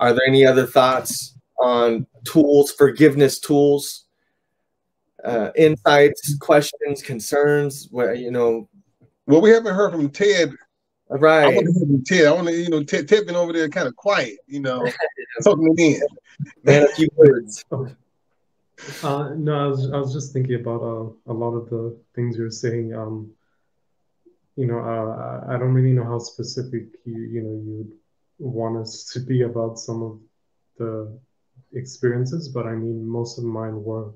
Are there any other thoughts on tools, forgiveness tools, insights, questions, concerns? Where, you know, well, we haven't heard from Ted. Right. I want to hear from Ted. I want to, you know, Ted been over there kind of quiet, you know, talking it in. Man, a few words. No, I was just thinking about a lot of the things you're saying. You know, I don't really know how specific you'd want us to be about some of the experiences, but I mean, most of mine were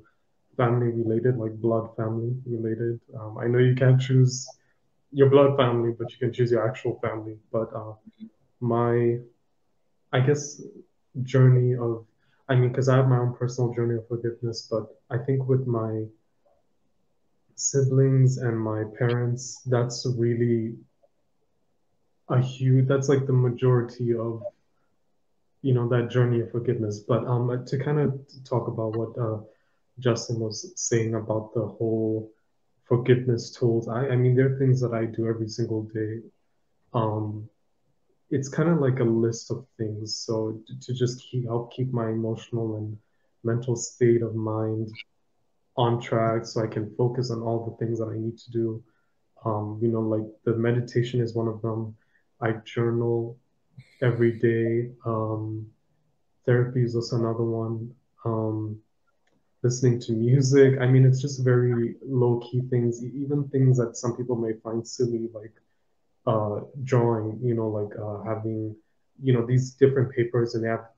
family related, like blood family related. I know you can't choose your blood family, but you can choose your actual family. But my, I guess, journey of, I mean, because I have my own personal journey of forgiveness, but I think with my siblings and my parents, that's really that's like the majority of, you know, that journey of forgiveness. But to kind of talk about what Justin was saying about the whole forgiveness tools, I mean, there are things that I do every single day. It's kind of like a list of things. So to just help keep my emotional and mental state of mind on track so I can focus on all the things that I need to do. You know, like the meditation is one of them. I journal every day. Therapy is also another one. Listening to music. I mean, it's just very low-key things, even things that some people may find silly, like drawing, you know, like having, you know, these different papers and they have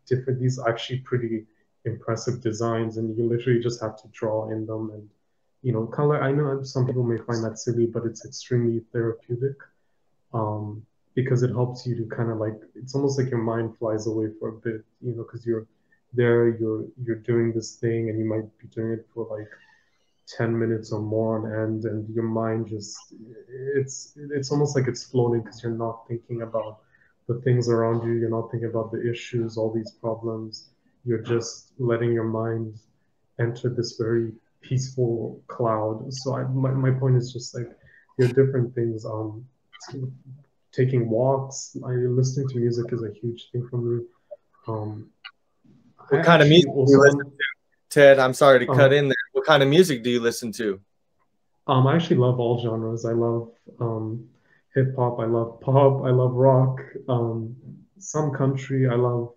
these actually pretty impressive designs and you literally just have to draw in them and, you know, color. I know some people may find that silly, but it's extremely therapeutic because it helps you to kind of like, it's almost like your mind flies away for a bit, you know, because you're there, you're doing this thing and you might be doing it for like 10 minutes or more on end and your mind just it's almost like it's floating because you're not thinking about the things around you, you're not thinking about the issues, all these problems, you're just letting your mind enter this very peaceful cloud. So my point is just like there are different things, taking walks, listening to music is a huge thing for me. What kind of music do you listen to? Ted, I'm sorry to cut in there. What kind of music do you listen to? I actually love all genres. I love hip hop. I love pop. I love rock. Some country. I love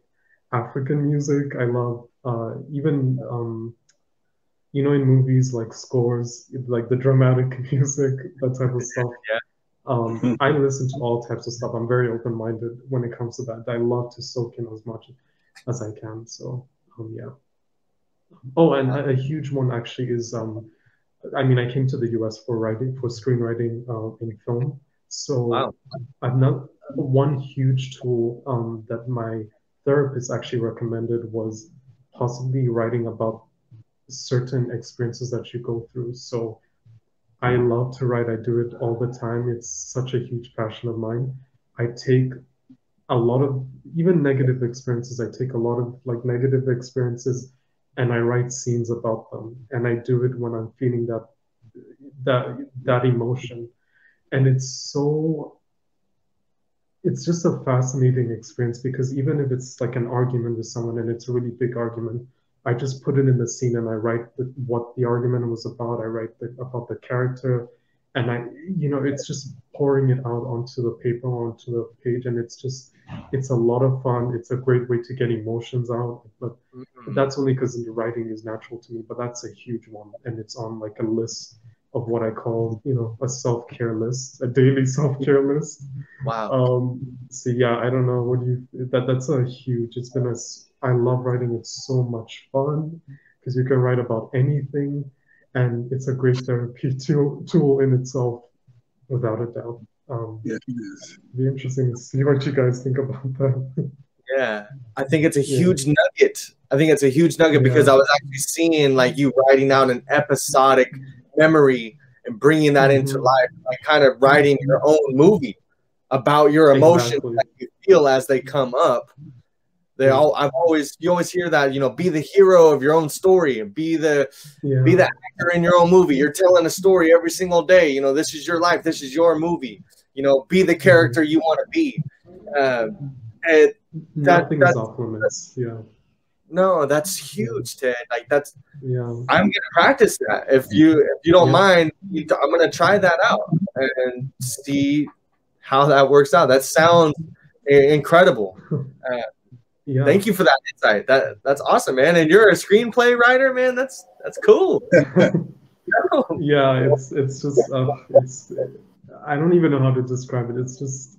African music. I love even you know, in movies like scores, like the dramatic music, that type of stuff. Yeah. I listen to all types of stuff. I'm very open-minded when it comes to that. I love to soak in as much as I can. So yeah. Oh, and a huge one actually is, I mean, I came to the US for screenwriting in film. So wow. One huge tool that my therapist actually recommended was possibly writing about certain experiences that you go through. So I love to write. I do it all the time. It's such a huge passion of mine. I take a lot of even negative experiences. I take a lot of like negative experiences and I write scenes about them. And I do it when I'm feeling that emotion. And it's just a fascinating experience because even if it's like an argument with someone and it's a really big argument, I just put it in the scene and I write what the argument was about. I write about the character and you know, it's just pouring it out onto the paper, onto the page. And it's a lot of fun. It's a great way to get emotions out, but that's only because the writing is natural to me, but that's a huge one. And it's on like a list of what I call, you know, a self-care list, a daily self-care list. Wow. So yeah, I don't know. That's a huge, I love writing. It's so much fun because you can write about anything and it's a great therapy tool in itself, without a doubt. Yes, it is. It'd be interesting to see what you guys think about that. Yeah, I think it's a huge nugget. I think it's a huge nugget because I was actually seeing like you writing out an episodic memory and bringing that into life, like kind of writing your own movie about your emotions that you feel as they come up. You always hear that, you know, be the hero of your own story and be the actor in your own movie. You're telling a story every single day. You know, this is your life. This is your movie. You know, be the character you want to be. Nothing is off limits. Yeah. No, that's huge, Ted. Like that's. Yeah. I'm gonna practice that. If you don't mind, I'm gonna try that out and see how that works out. That sounds incredible. Yeah. Thank you for that insight. That's awesome, man. And you're a screenplay writer, man. That's cool. Yeah, it's just I don't even know how to describe it. It's just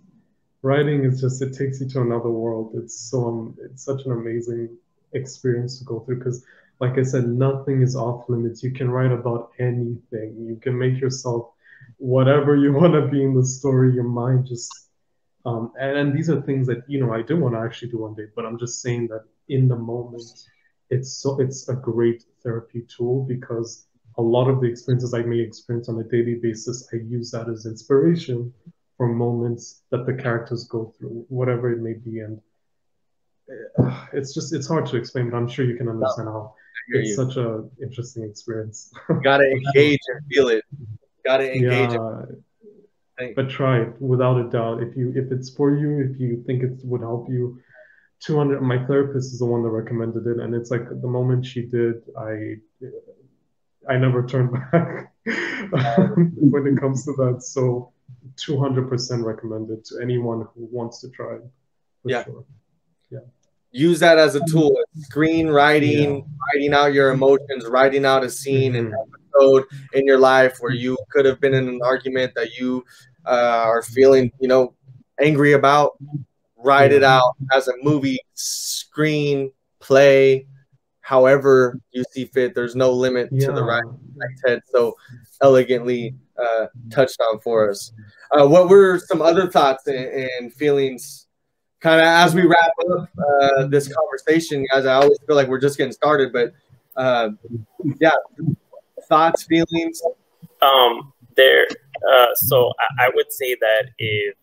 writing is just, it takes you to another world. It's such an amazing experience to go through because, like I said, nothing is off limits. You can write about anything. You can make yourself whatever you want to be in the story. Your mind just and these are things that I do want to actually do one day. But I'm just saying that in the moment, it's a great therapy tool because a lot of the experiences I may experience on a daily basis, I use that as inspiration for moments that the characters go through, whatever it may be. And it's hard to explain, but I'm sure you can understand how it's such an interesting experience. Gotta engage and feel it. Gotta engage. But try it without a doubt. If it's for you, if you think it would help you. 200. My therapist is the one that recommended it, and it's like the moment she did, I never turned back when it comes to that. So 200% recommended to anyone who wants to try it. For sure. Yeah. Use that as a tool. Screenwriting, writing out your emotions, writing out a scene and episode in your life where you could have been in an argument that you are feeling, angry about. Write it out as a movie, screen, play, however you see fit. There's no limit to the writing, like Ted so elegantly touched on for us. What were some other thoughts and feelings kind of as we wrap up this conversation, guys? I always feel like we're just getting started, but thoughts, feelings. So I would say that if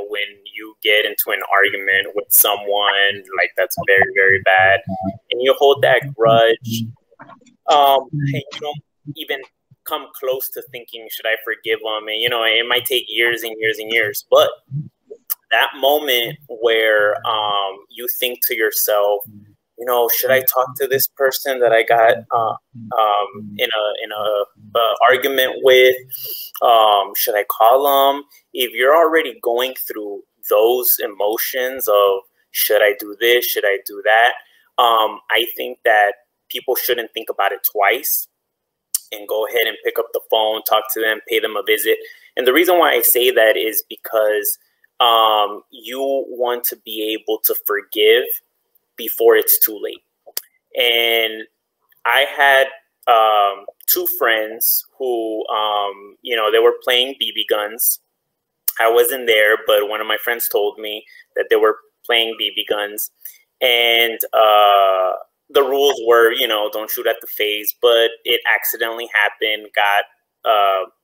when you get into an argument with someone like that's very, very bad, and you hold that grudge, and you don't even come close to thinking, should I forgive them? And it might take years and years and years, but that moment where you think to yourself, should I talk to this person that I got in a argument with? Should I call them? If you're already going through those emotions of should I do this? Should I do that? I think that people shouldn't think about it twice and go ahead and pick up the phone, talk to them, pay them a visit. And the reason why I say that is because you want to be able to forgive before it's too late. And I had two friends who, they were playing BB guns. I wasn't there, but one of my friends told me that they were playing BB guns. And the rules were, don't shoot at the face, but it accidentally happened, got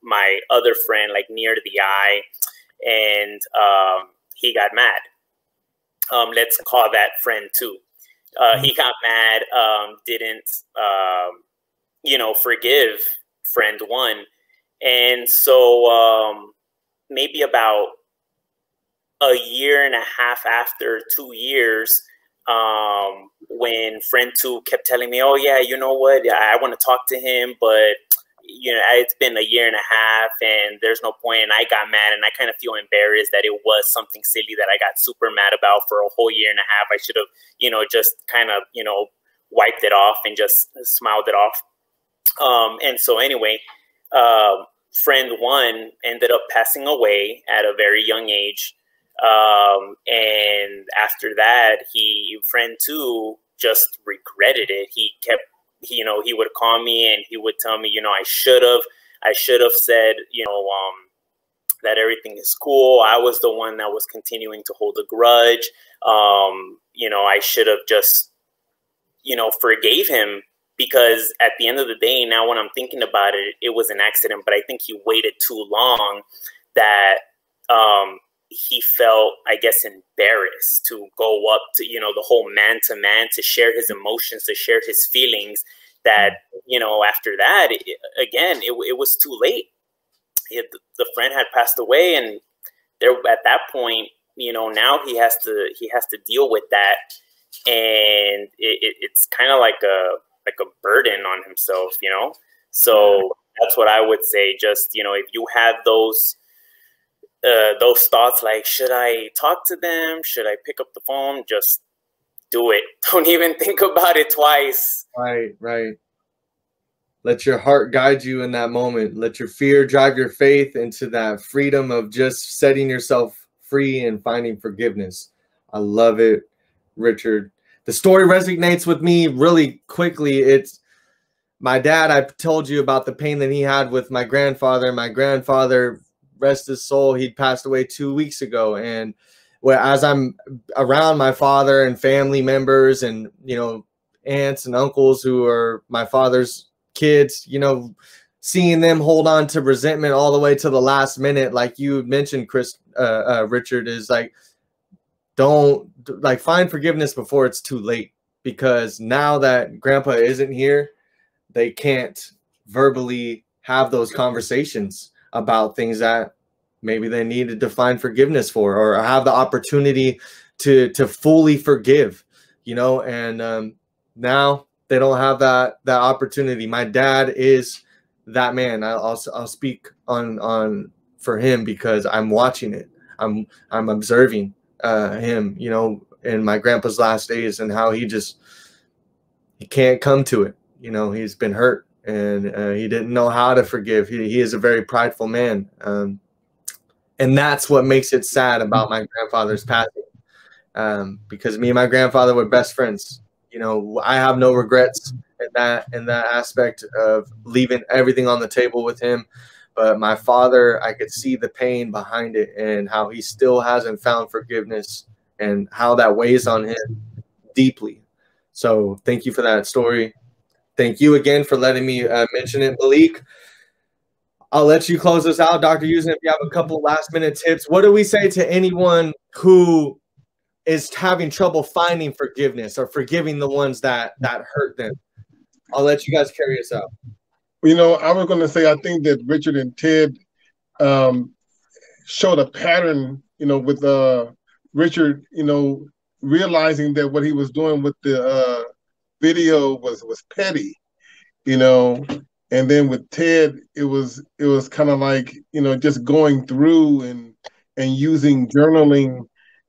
my other friend like near the eye, and he got mad. Let's call that friend two. He got mad, didn't, forgive friend one. And so maybe about a year and a half after, 2 years, when friend two kept telling me, oh yeah, you know what, I want to talk to him, but it's been a year and a half and there's no point. And I got mad and I kind of feel embarrassed that it was something silly that I got super mad about for a whole year and a half. I should have, just kind of, wiped it off and just smiled it off. And so anyway, friend one ended up passing away at a very young age. And after that, friend two just regretted it. He kept, he would call me and he would tell me, I should have said, that everything is cool. I was the one that was continuing to hold a grudge. I should have just, forgave him, because at the end of the day, now when I'm thinking about it, it was an accident, but I think he waited too long that, he felt, I guess, embarrassed to go up to, the whole man to man, to share his emotions, to share his feelings, that, after that, it was too late. The friend had passed away, and there, at that point, you know, now he has to deal with that, and it's kind of like a burden on himself, you know. So that's what I would say. Just, you know, if you have those thoughts like, should I talk to them? Should I pick up the phone? Just do it. Don't even think about it twice. Right, right. Let your heart guide you in that moment. Let your fear drive your faith into that freedom of just setting yourself free and finding forgiveness. I love it, Richard. The story resonates with me really quickly. It's my dad. I told you about the pain that he had with my grandfather. My grandfather, rest his soul, he passed away 2 weeks ago. And as I'm around my father and family members and, you know, aunts and uncles who are my father's kids, you know, seeing them hold on to resentment all the way to the last minute, like you mentioned, Richard, is like, don't find forgiveness before it's too late, because now that grandpa isn't here, they can't verbally have those conversations about things that maybe they needed to find forgiveness for, or have the opportunity to fully forgive, you know. And now they don't have that opportunity. My dad is that man. I'll speak on for him because I'm watching it. I'm observing him, you know, in my grandpa's last days, and how he can't come to it. You know, he's been hurt, and he didn't know how to forgive. He is a very prideful man, and that's what makes it sad about my grandfather's passing, because me and my grandfather were best friends. You know, I have no regrets in that aspect of leaving everything on the table with him. But my father, I could see the pain behind it, and how he still hasn't found forgiveness, and how that weighs on him deeply. So thank you for that story. Thank you again for letting me mention it, Malik. I'll let you close this out, Dr. Houston, if you have a couple last-minute tips. What do we say to anyone who is having trouble finding forgiveness or forgiving the ones that hurt them? I'll let you guys carry us out. You know, I was going to say, I think that Richard and Ted showed a pattern, you know, with Richard, you know, realizing that what he was doing with the video was petty, you know. And then with Ted, it was kind of like, you know, just going through and using journaling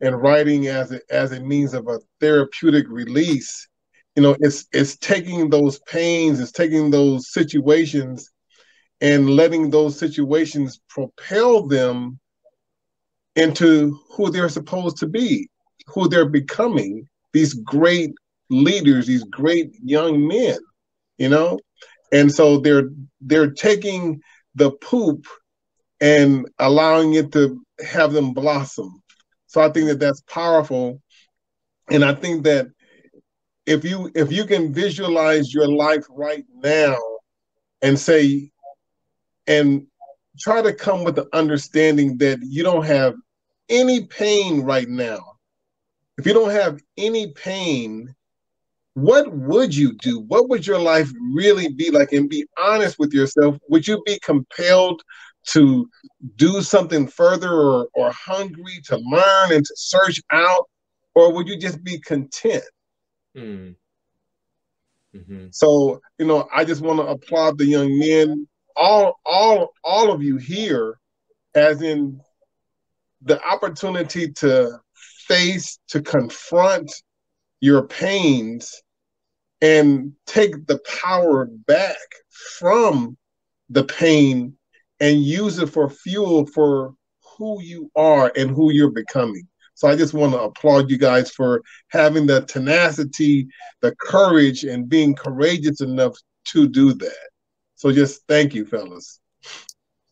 and writing as a means of a therapeutic release. You know, it's taking those pains, it's taking those situations and letting those situations propel them into who they're supposed to be, who they're becoming, these great leaders, these great young men, you know? And so they're taking the poop and allowing it to have them blossom. So I think that that's powerful. And I think that if you can visualize your life right now and say, and try to come with the understanding that you don't have any pain right now. If you don't have any pain, what would you do? What would your life really be like? And be honest with yourself. Would you be compelled to do something further, or hungry to learn and to search out? Or would you just be content? Mm-hmm. So, you know, I just want to applaud the young men, all of you here, as in the opportunity to face, to confront your pains and take the power back from the pain and use it for fuel for who you are and who you're becoming. So I just want to applaud you guys for having the tenacity, the courage, and being courageous enough to do that. So just thank you, fellas.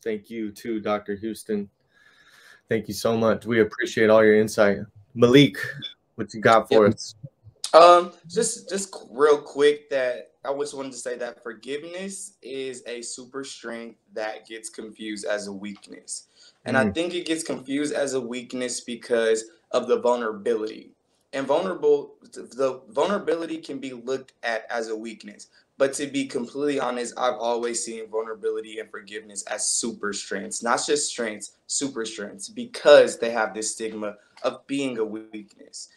Thank you too, Dr. Houston. Thank you so much. We appreciate all your insight. Malik, what you got for us? Just real quick, that I just wanted to say that forgiveness is a super strength that gets confused as a weakness. And I think it gets confused as a weakness because of the vulnerability. And the vulnerability can be looked at as a weakness. But to be completely honest, I've always seen vulnerability and forgiveness as super strengths, not just strengths, super strengths, because they have this stigma of being a weakness.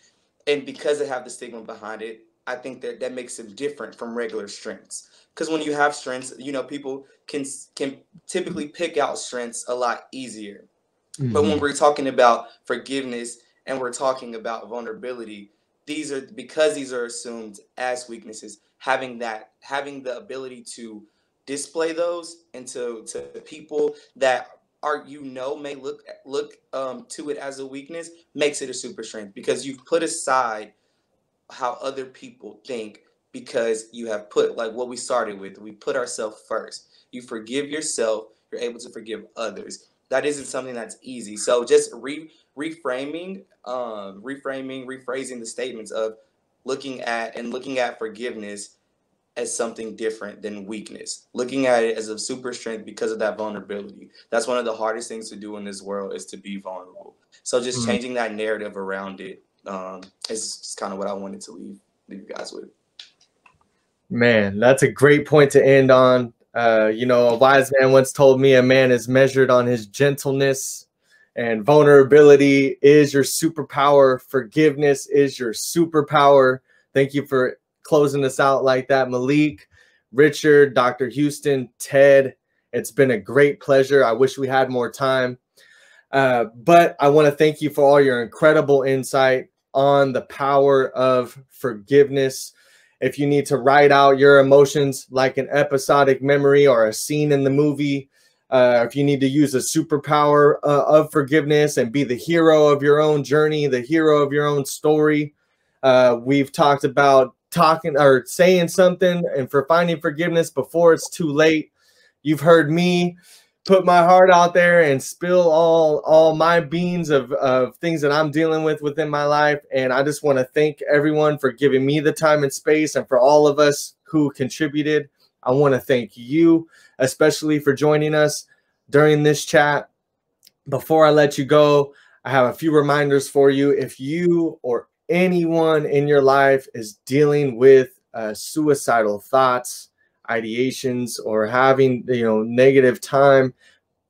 And because they have the stigma behind it, I think that makes them different from regular strengths. Because when you have strengths, you know, people can typically pick out strengths a lot easier. But when we're talking about forgiveness and we're talking about vulnerability, these are assumed as weaknesses. Having the ability to display those and to people that may look to it as a weakness makes it a super strength, because you've put aside how other people think, because you have put, like what we started with, we put ourselves first. You forgive yourself, you're able to forgive others. That isn't something that's easy. So just rephrasing the statements of looking at forgiveness as something different than weakness, looking at it as a super strength because of that vulnerability. That's one of the hardest things to do in this world, is to be vulnerable. So just changing that narrative around it is just kind of what I wanted to leave you guys with. Man, that's a great point to end on. You know, a wise man once told me a man is measured on his gentleness, and vulnerability is your superpower. Forgiveness is your superpower. Thank you for closing us out like that, Malik, Richard, Dr. Houston, Ted. It's been a great pleasure. I wish we had more time. But I want to thank you for all your incredible insight on the power of forgiveness. If you need to write out your emotions like an episodic memory or a scene in the movie, if you need to use a superpower of forgiveness and be the hero of your own journey, the hero of your own story, we've talked about talking or saying something and for finding forgiveness before it's too late. You've heard me put my heart out there and spill all my beans of things that I'm dealing with within my life. And I just want to thank everyone for giving me the time and space, and for all of us who contributed. I want to thank you, especially for joining us during this chat. Before I let you go, I have a few reminders for you. If you or anyone in your life is dealing with suicidal thoughts, ideations, or having negative time,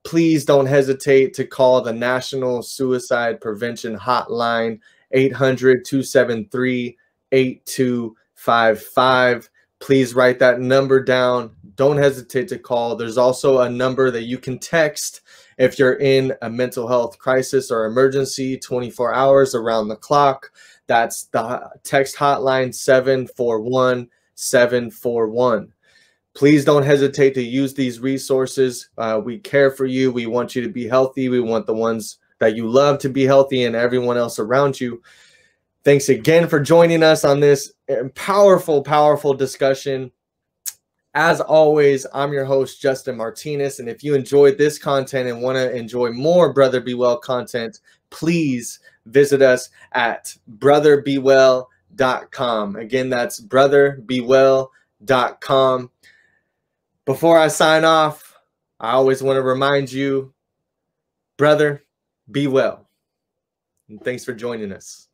please don't hesitate to call the National Suicide Prevention Hotline, 800-273-8255. Please write that number down. Don't hesitate to call. There's also a number that you can text if you're in a mental health crisis or emergency, 24 hours around the clock. That's the text hotline, 741-741. Please don't hesitate to use these resources. We care for you. We want you to be healthy. We want the ones that you love to be healthy, and everyone else around you. Thanks again for joining us on this powerful, powerful discussion. As always, I'm your host, Justin Martinez. And if you enjoyed this content and want to enjoy more Brother Be Well content, please visit us at brotherbewell.com. Again, that's brotherbewell.com. Before I sign off, I always want to remind you, brother, be well. And thanks for joining us.